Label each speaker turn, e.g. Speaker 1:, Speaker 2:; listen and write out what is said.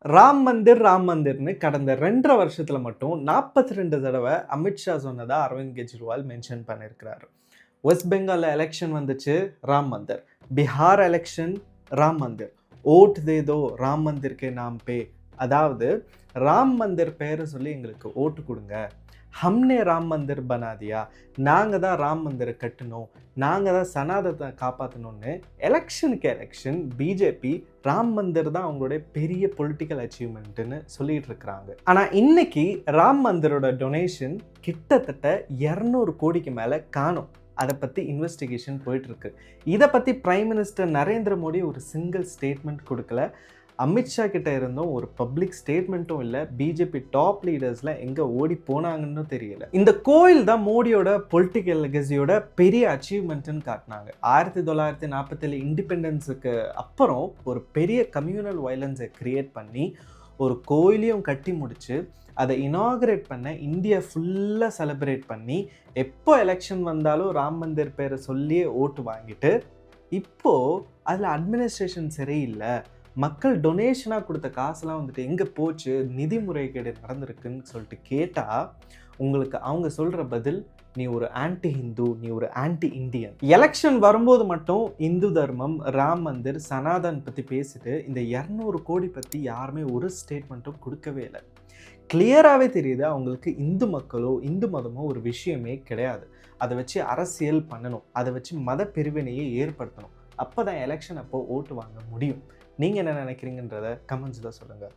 Speaker 1: ராம் மந்திர்னு கடந்த 2.5 வருஷத்துல மட்டும் 42 தடவை அமித்ஷா சொன்னதா அரவிந்த் கெஜ்ரிவால் மென்ஷன் பண்ணியிருக்கிறாரு. வெஸ்ட் பெங்கால்ல எலெக்ஷன் வந்துச்சு, ராம் மந்திர். பீகார் எலெக்ஷன், ராம் மந்திர். ஓட் தே தோ ராம் மந்திர் கே நாம் பே, அதாவது ராம் மந்திர் பேரை சொல்லி எங்களுக்கு ஓட்டு கொடுங்க, ஹம்னே ராம் மந்திர் பனா தியா, நாங்கள் தான் ராம் மந்திரை கட்டணும், நாங்கள் தான் சனாதத்தை காப்பாற்றணும்னு எலெக்ஷனுக்கு எலெக்ஷன் பிஜேபி ராம் மந்திர் தான் அவங்களுடைய பெரிய பொலிட்டிக்கல் அச்சீவ்மெண்ட்டுன்னு சொல்லிட்டு இருக்கிறாங்க. ஆனால் இன்னைக்கு ராம் மந்திரோட டொனேஷன் கிட்டத்தட்ட 200 கோடிக்கு மேலே காணும். அதை பற்றி இன்வெஸ்டிகேஷன் போயிட்டுருக்கு. இதை பற்றி பிரைம் மினிஸ்டர் நரேந்திர மோடி ஒரு சிங்கிள் ஸ்டேட்மெண்ட் கொடுக்கல. அமித்ஷா கிட்ட இருந்தும் ஒரு பப்ளிக் ஸ்டேட்மெண்ட்டும் இல்லை. பிஜேபி டாப் லீடர்ஸ்லாம் எங்கே ஓடி போனாங்கன்னு தெரியல. இந்த கோயில் தான் மோடியோட பொலிட்டிக்கல் லெகசியோட பெரிய அச்சீவ்மெண்ட்டுன்னு காட்டினாங்க. 1947 இண்டிபெண்டன்ஸுக்கு அப்புறம் ஒரு பெரிய கம்யூனல் வயலன்ஸை கிரியேட் பண்ணி ஒரு கோயிலையும் கட்டி முடிச்சு அதை இனாகரேட் பண்ண இந்தியா ஃபுல்லாக செலிப்ரேட் பண்ணி எப்போ எலெக்ஷன் வந்தாலும் ராம் மந்திர் பேரை சொல்லியே ஓட்டு வாங்கிட்டு இப்போது அதில் அட்மினிஸ்ட்ரேஷன் சரியில்லை, மக்கள் டொனேஷனாக கொடுத்த காசுலாம் வந்துட்டு எங்கே போச்சு, நிதி முறைகேடு நடந்திருக்குன்னு சொல்லிட்டு கேட்டால் உங்களுக்கு அவங்க சொல்கிற பதில், நீ ஒரு ஆன்டி ஹிந்து, நீ ஒரு ஆன்டி இந்தியன். எலெக்ஷன் வரும்போது மட்டும் இந்து தர்மம், ராம் மந்திர், சனாதன் பற்றி பேசிட்டு இந்த 200 கோடி பற்றி யாருமே ஒரு ஸ்டேட்மெண்ட்டும் கொடுக்கவே இல்லை. கிளியராகவே தெரியுது அவங்களுக்கு இந்து மக்களோ இந்து மதமோ ஒரு விஷயமே கிடையாது. அதை வச்சு அரசியல் பண்ணணும், அதை வச்சு மத பிரிவினையை ஏற்படுத்தணும். அப்போ தான் எலெக்ஷன் அப்போ ஓட்டு வாங்க முடியும். நீங்கள் என்ன நினைக்கிறீங்கன்றத கமெண்ட்ஸ் தான் சொல்லுங்கள்.